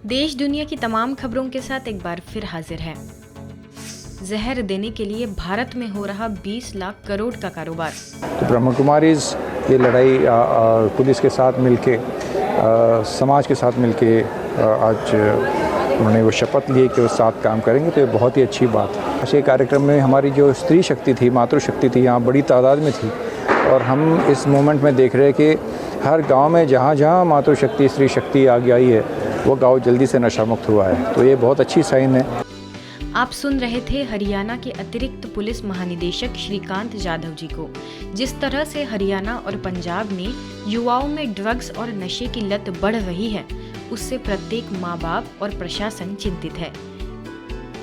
देश दुनिया की तमाम खबरों के साथ एक बार फिर हाजिर है। जहर देने के लिए भारत में हो रहा 20 लाख करोड़ का कारोबार। तो ब्रह्मा कुमारीज ये लड़ाई पुलिस के साथ मिलके, समाज के साथ मिलके आज उन्होंने वो शपथ ली कि वो साथ काम करेंगे, तो ये बहुत ही अच्छी बात है। आज के कार्यक्रम में हमारी जो स्त्री शक्ति थी, मातृशक्ति थी, यहाँ बड़ी तादाद में थी और हम इस मोमेंट में देख रहे हैं कि हर गांव में जहाँ जहाँ मातृशक्ति स्त्री शक्ति आगे आई है वो गांव जल्दी से नशा मुक्त हुआ है, तो ये बहुत अच्छी साइन है। आप सुन रहे थे हरियाणा के अतिरिक्त पुलिस महानिदेशक श्रीकांत जाधव जी को। जिस तरह से हरियाणा और पंजाब में युवाओं में ड्रग्स और नशे की लत बढ़ रही है, उससे प्रत्येक माँ बाप और प्रशासन चिंतित है।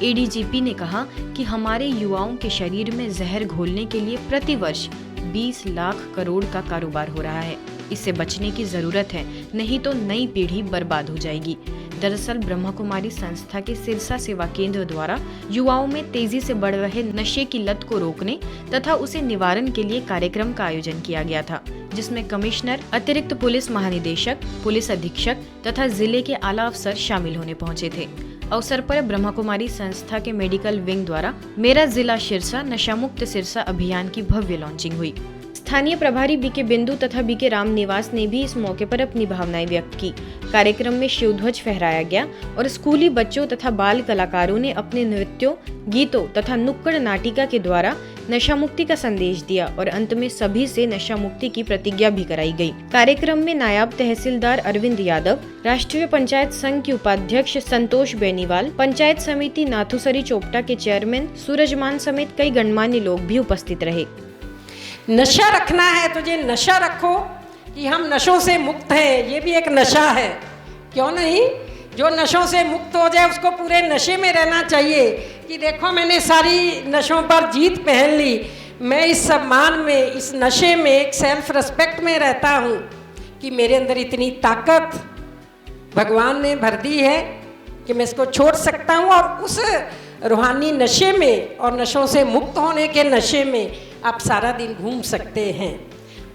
एडीजीपी ने कहा कि हमारे युवाओं के शरीर में जहर घोलने के लिए प्रतिवर्ष 20 लाख करोड़ का कारोबार हो रहा है। इससे बचने की जरूरत है, नहीं तो नई पीढ़ी बर्बाद हो जाएगी। दरअसल ब्रह्मा कुमारी संस्था के सिरसा सेवा केंद्र द्वारा युवाओं में तेजी से बढ़ रहे नशे की लत को रोकने तथा उसे निवारण के लिए कार्यक्रम का आयोजन किया गया था, जिसमें कमिश्नर, अतिरिक्त पुलिस महानिदेशक, पुलिस अधीक्षक तथा जिले के आला अफसर शामिल होने पहुंचे थे। अवसर पर ब्रह्मा कुमारी संस्था के मेडिकल विंग द्वारा मेरा जिला सिरसा नशा मुक्त सिरसा अभियान की भव्य लॉन्चिंग हुई। स्थानीय प्रभारी बीके बिंदु तथा बीके राम निवास ने भी इस मौके पर अपनी भावनाएं व्यक्त की। कार्यक्रम में शिव ध्वज फहराया गया और स्कूली बच्चों तथा बाल कलाकारों ने अपने नृत्यों, गीतों तथा नुक्कड़ नाटिका के द्वारा नशा मुक्ति का संदेश दिया और अंत में सभी से नशा मुक्ति की प्रतिज्ञा भी कराई गई। कार्यक्रम में नायब तहसीलदार अरविंद यादव, राष्ट्रीय पंचायत संघ के उपाध्यक्ष संतोष बेनीवाल, पंचायत समिति नाथुसरी चोपटा के चेयरमैन सूरजमान समेत कई गणमान्य लोग भी उपस्थित रहे। नशा रखना है तुझे, नशा रखो कि हम नशों से मुक्त हैं, ये भी एक नशा है, क्यों नहीं? जो नशों से मुक्त हो जाए उसको पूरे नशे में रहना चाहिए कि देखो मैंने सारी नशों पर जीत पहन ली, मैं इस सम्मान में, इस नशे में, एक सेल्फ रिस्पेक्ट में रहता हूँ कि मेरे अंदर इतनी ताकत भगवान ने भर दी है कि मैं इसको छोड़ सकता हूँ। और उस रूहानी नशे में और नशों से मुक्त होने के नशे में आप सारा दिन घूम सकते हैं,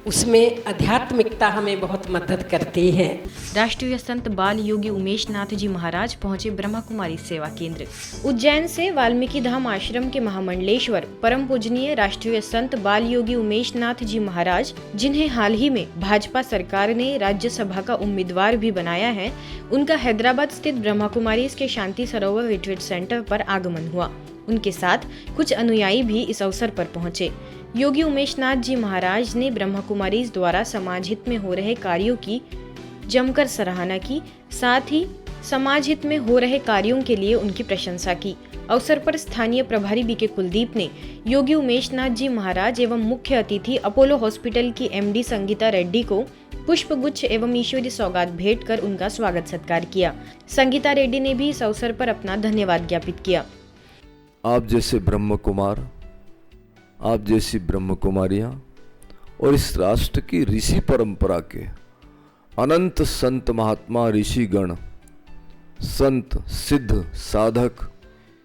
उसमें आध्यात्मिकता हमें बहुत मदद करती है। राष्ट्रीय संत बाल योगी उमेश नाथ जी महाराज पहुंचे ब्रह्मा कुमारी सेवा केंद्र। उज्जैन से वाल्मीकि धाम आश्रम के महामंडलेश्वर परम पूजनीय राष्ट्रीय संत बाल योगी उमेश नाथ जी महाराज, जिन्हें हाल ही में भाजपा सरकार ने राज्यसभा का उम्मीदवार भी बनाया है, उनका हैदराबाद स्थित ब्रह्मा कुमारी के शांति सरोवर रिट्रीट सेंटर पर आगमन हुआ। उनके साथ कुछ अनुयायी भी इस अवसर पर पहुंचे। योगी उमेश नाथ जी महाराज ने ब्रह्मा कुमारीज द्वारा समाज हित में हो रहे कार्यों की जमकर सराहना की, साथ ही समाज हित में हो रहे कार्यों के लिए उनकी प्रशंसा की। अवसर पर स्थानीय प्रभारी बीके कुलदीप ने योगी उमेश नाथ जी महाराज एवं मुख्य अतिथि अपोलो हॉस्पिटल की एमडी संगीता रेड्डी को पुष्प गुच्छ एवं ईश्वरीय सौगात भेंट कर उनका स्वागत सत्कार किया। संगीता रेड्डी ने भी इस अवसर पर अपना धन्यवाद ज्ञापित किया। आप जैसे ब्रह्म कुमार, आप जैसी ब्रह्म कुमारियाँ और इस राष्ट्र की ऋषि परंपरा के अनंत संत महात्मा ऋषिगण, संत सिद्ध साधक,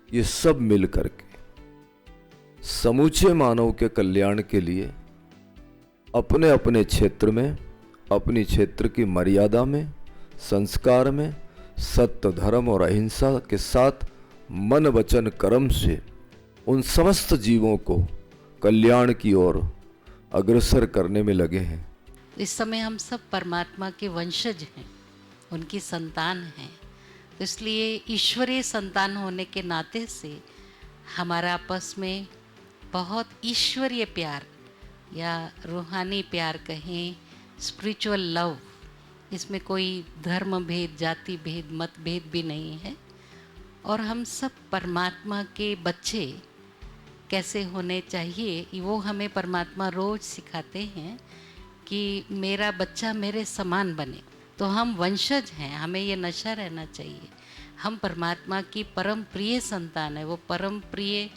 ये सब मिल करके समूचे मानव के कल्याण के लिए अपने अपने क्षेत्र में, अपनी क्षेत्र की मर्यादा में, संस्कार में सत्य, धर्म और अहिंसा के साथ मन वचन कर्म से उन समस्त जीवों को कल्याण की ओर अग्रसर करने में लगे हैं। इस समय हम सब परमात्मा के वंशज हैं, उनकी संतान हैं, तो इसलिए ईश्वरीय संतान होने के नाते से हमारा आपस में बहुत ईश्वरीय प्यार या रूहानी प्यार कहें, स्पिरिचुअल लव, इसमें कोई धर्म भेद, जाति भेद, मत भेद भी नहीं है। और हम सब परमात्मा के बच्चे कैसे होने चाहिए वो हमें परमात्मा रोज सिखाते हैं कि मेरा बच्चा मेरे समान बने। तो हम वंशज हैं, हमें ये नशा रहना चाहिए। हम परमात्मा की परम प्रिय संतान है, वो परम प्रिय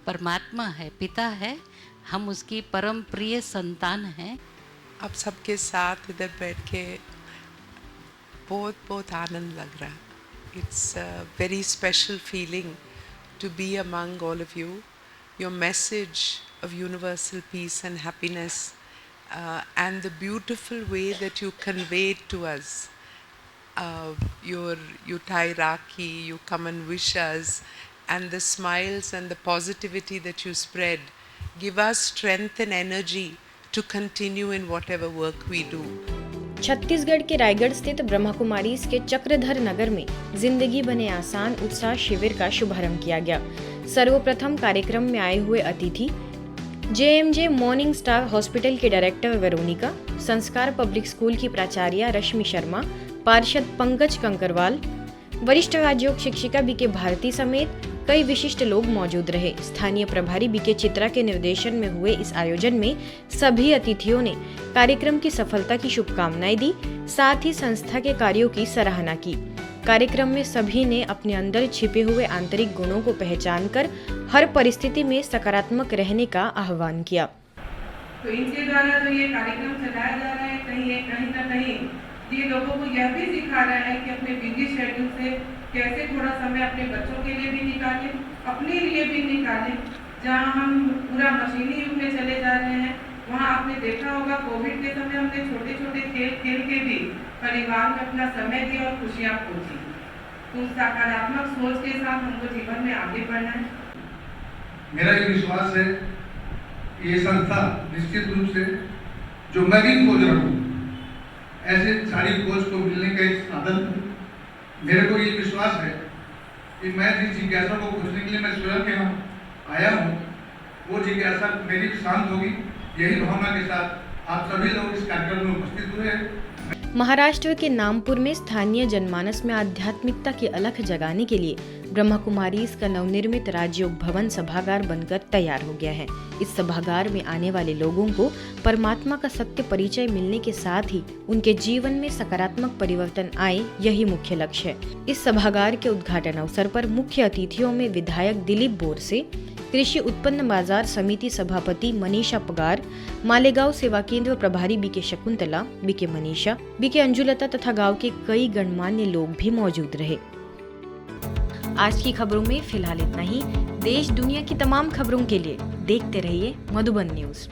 परमात्मा है, पिता है, हम उसकी परम प्रिय संतान हैं। आप सबके साथ इधर बैठ के बहुत बहुत आनंद लग रहा है। It's a very special feeling to be among all of you. Your message of universal peace and happiness and the beautiful way that you convey it to us you tie Rakhi, you come and wish us, and the smiles and the positivity that you spread give us strength and energy to continue in whatever work we do. Chhattisgarh के रायगढ़ स्थित ब्रह्मा कुमारीज के चक्रधर नगर में जिंदगी बने आसान उत्साह शिविर का शुभारंभ किया गया। सर्वप्रथम कार्यक्रम में आए हुए अतिथि JMJ मॉर्निंग स्टार हॉस्पिटल के डायरेक्टर वेरोनिका, संस्कार पब्लिक स्कूल की प्राचार्य रश्मि शर्मा, पार्षद पंकज कंकरवाल, वरिष्ठ राजयोग शिक्षिका बीके भारती समेत कई विशिष्ट लोग मौजूद रहे। स्थानीय प्रभारी बीके चित्रा के निर्देशन में हुए इस आयोजन में सभी अतिथियों ने कार्यक्रम की सफलता की शुभकामनाएं दी, साथ ही संस्था के कार्यों की सराहना की। कार्यक्रम में सभी ने अपने अंदर छिपे हुए आंतरिक गुणों को पहचानकर हर परिस्थिति में सकारात्मक रहने का आह्वान किया। तो इनके द्वारा जो ये कार्यक्रम चलाया जा रहा है, कहीं ना कहीं ये लोगों को यह भी सिखा रहा है कि अपने बिजी शेड्यूल से कैसे थोड़ा समय अपने बच्चों के लिए भी निकालें, अपने लिए भी निकालें। जहाँ हम पूरा मशीनी युग में चले जा रहे हैं, वहाँ आपने देखा होगा कोविड के समय हमने छोटे छोटे खेल खेल के भी परिवार में अपना समय दिया और खुशियाँ खोजी। तो सकारात्मक सोच के साथ हमको जीवन में आगे बढ़ना है। मेरा ये विश्वास है कि ये संस्था निश्चित रूप से जो मैं भी खोज रहा हूँ, ऐसे सारी खोज को मिलने का एक साधन है। मेरे को ये विश्वास है कि मैं जिस जिज्ञासा को खोजने के लिए मैं स्वयं यहाँ आया हूँ, वो जिज्ञासा मेरी शांत होगी। यही भावना के साथ आप सभी लोग इस कार्यक्रम में उपस्थित हुए हैं। महाराष्ट्र के नामपुर में स्थानीय जनमानस में आध्यात्मिकता की अलख जगाने के लिए ब्रह्मा कुमारीज का नवनिर्मित राजयोग भवन सभागार बनकर तैयार हो गया है। इस सभागार में आने वाले लोगों को परमात्मा का सत्य परिचय मिलने के साथ ही उनके जीवन में सकारात्मक परिवर्तन आए, यही मुख्य लक्ष्य है। इस सभागार के उद्घाटन अवसर पर मुख्य अतिथियों में विधायक दिलीप बोरसे, कृषि उत्पन्न बाजार समिति सभापति मनीषा पगार, मालेगांव सेवा केंद्र प्रभारी BK Shakuntala, BK Manisha, BK Anjulata तथा गांव के कई गणमान्य लोग भी मौजूद रहे। आज की खबरों में फिलहाल इतना ही। देश दुनिया की तमाम खबरों के लिए देखते रहिए मधुबन न्यूज।